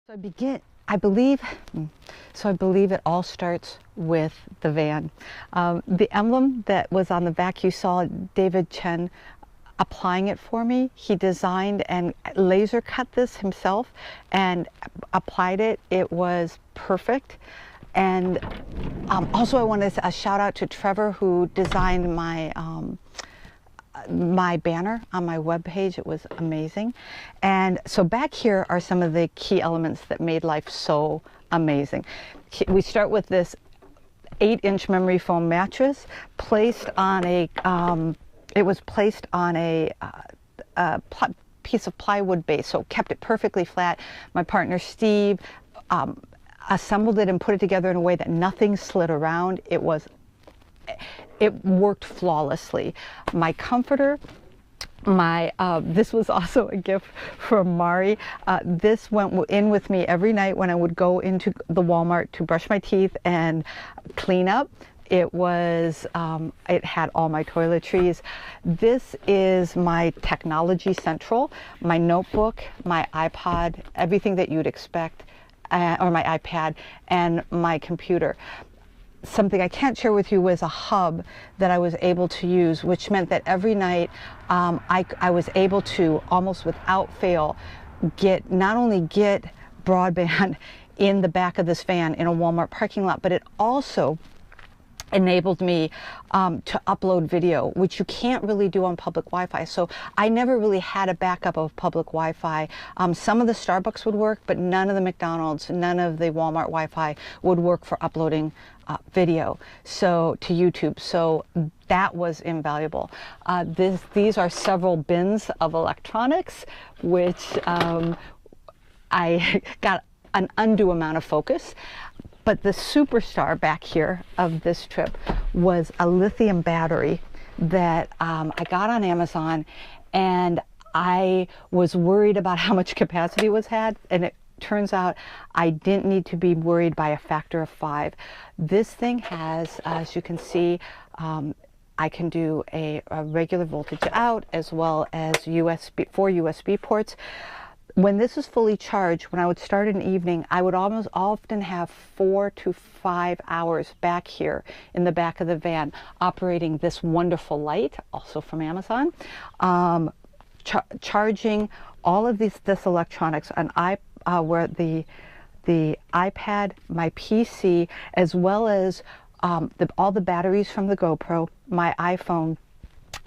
So I believe, so I believe it all starts with the van. The emblem that was on the back, you saw David Chen applying it for me. He designed and laser cut this himself and applied it. It was perfect. And also I want to shout out to Trevor, who designed my banner on my webpage. It was amazing. And so back here are some of the key elements that made life so amazing. We start with this 8-inch memory foam mattress placed on a, it was placed on a piece of plywood base, so kept it perfectly flat. My partner Steve assembled it and put it together in a way that nothing slid around. It worked flawlessly. My comforter, this was also a gift from Mari. This went in with me every night when I would go into the Walmart to brush my teeth and clean up. It had all my toiletries. This is my technology central, my notebook, my iPod, everything that you'd expect, or my iPad, and my computer. Something I can't share with you was a hub that I was able to use, which meant that every night I was able to, almost without fail, not only get broadband in the back of this van in a Walmart parking lot, but it also enabled me to upload video, which you can't really do on public Wi-Fi. So I never really had a backup of public Wi-Fi. Some of the Starbucks would work, but none of the McDonald's, none of the Walmart Wi-Fi would work for uploading video to YouTube. So that was invaluable. These are several bins of electronics, which I got an undue amount of focus. But the superstar back here of this trip was a lithium battery that I got on Amazon, and I was worried about how much capacity was had, and it turns out I didn't need to be worried by a factor of 5. This thing has, as you can see, I can do a regular voltage out as well as 4 USB ports. When this is fully charged, when I would start in the evening, I would almost often have 4 to 5 hours back here in the back of the van operating this wonderful light, also from Amazon, charging all of this electronics, where the iPad, my PC, as well as all the batteries from the GoPro, my iPhone,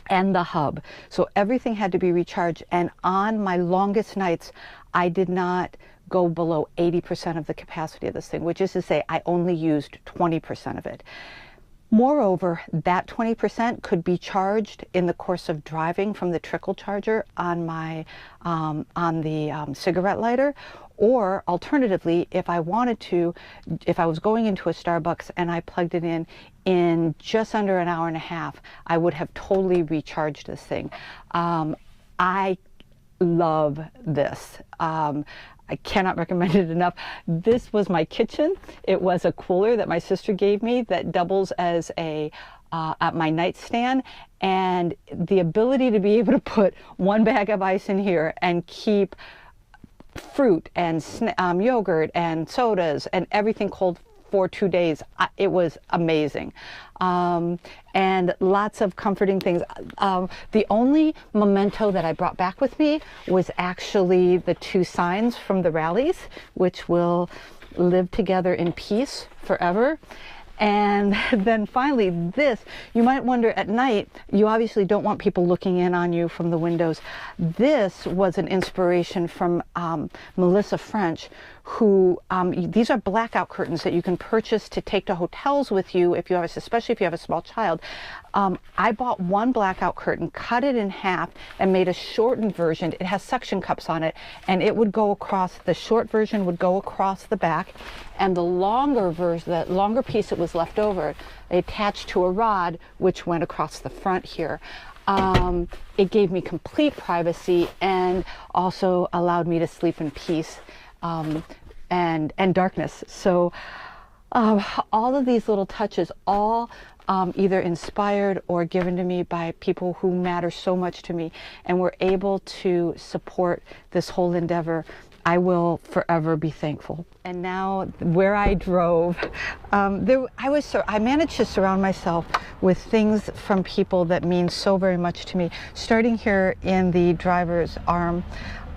and the hub. So everything had to be recharged, and on my longest nights I did not go below 80% of the capacity of this thing, which is to say I only used 20% of it. Moreover, that 20% could be charged in the course of driving from the trickle charger on my cigarette lighter, or alternatively, if I wanted to, if I was going into a Starbucks and I plugged it in just under an hour and a half, I would have totally recharged this thing. I love this. I cannot recommend it enough. This was my kitchen. It was a cooler that my sister gave me that doubles as at my nightstand, and the ability to be able to put one bag of ice in here and keep fruit and yogurt and sodas and everything cold for 2 days. It was amazing. And lots of comforting things. The only memento that I brought back with me was actually the 2 signs from the rallies, which will live together in peace forever. And then finally this, you might wonder at night, you obviously don't want people looking in on you from the windows. This was an inspiration from Melissa French, who, these are blackout curtains that you can purchase to take to hotels with you, especially if you have a small child. I bought one blackout curtain, cut it in half, and made a shortened version. It has suction cups on it, and it would go across, the short version would go across the back, and the longer version, the longer piece that was left over, attached to a rod, which went across the front here. It gave me complete privacy and also allowed me to sleep in peace and darkness. So all of these little touches, all either inspired or given to me by people who matter so much to me, and were able to support this whole endeavor. I will forever be thankful. And now where I drove, I managed to surround myself with things from people that mean so very much to me. Starting here in the driver's arm,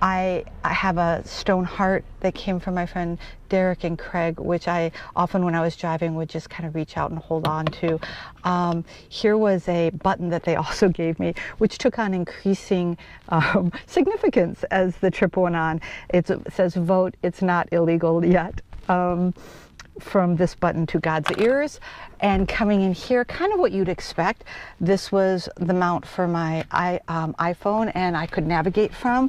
I have a stone heart that came from my friend Derek and Craig, which I often when I was driving would just kind of reach out and hold on to. Here was a button that they also gave me, which took on increasing significance as the trip went on. It says, "Vote, it's not illegal yet." From this button to God's ears. And coming in here, kind of what you'd expect. This was the mount for my iPhone, and I could navigate from.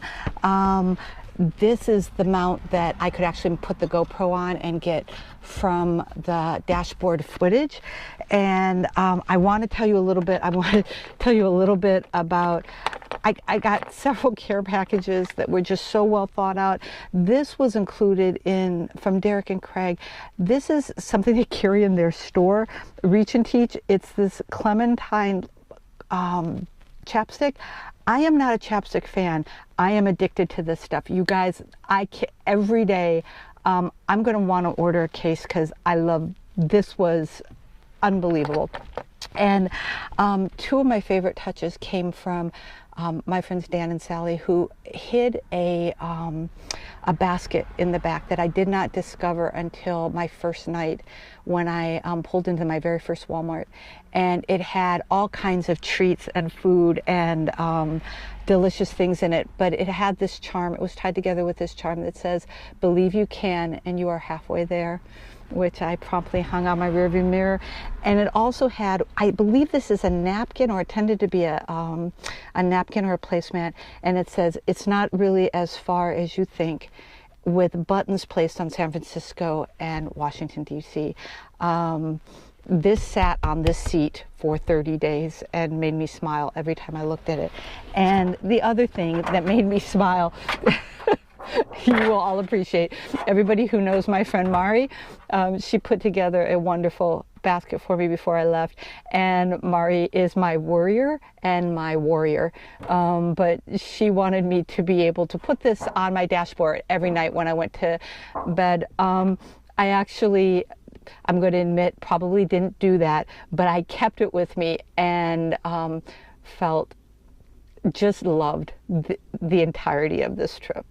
This is the mount that I could actually put the GoPro on and get from the dashboard footage. And I want to tell you a little bit. About. I got several care packages that were just so well thought out. This was included from Derek and Craig. This is something they carry in their store, Reach and Teach. It's this clementine chapstick. I am not a chapstick fan. I am addicted to this stuff. You guys, every day I'm going to want to order a case because I love, this was unbelievable. And two of my favorite touches came from my friends Dan and Sally, who hid a basket in the back that I did not discover until my first night when I pulled into my very first Walmart. And it had all kinds of treats and food and delicious things in it, but it had this charm. It was tied together with this charm that says, "Believe you can, and you are halfway there," which I promptly hung on my rearview mirror. And it also had, I believe this is a napkin, or intended to be a napkin or a placemat, and it says, "It's not really as far as you think," with buttons placed on San Francisco and Washington, D.C. This sat on this seat for 30 days and made me smile every time I looked at it. And the other thing that made me smile, you will all appreciate, everybody who knows my friend Mari, she put together a wonderful basket for me before I left, and Mari is my worrier and my warrior, but she wanted me to be able to put this on my dashboard every night when I went to bed. I'm going to admit, probably didn't do that, but I kept it with me and just loved the entirety of this trip.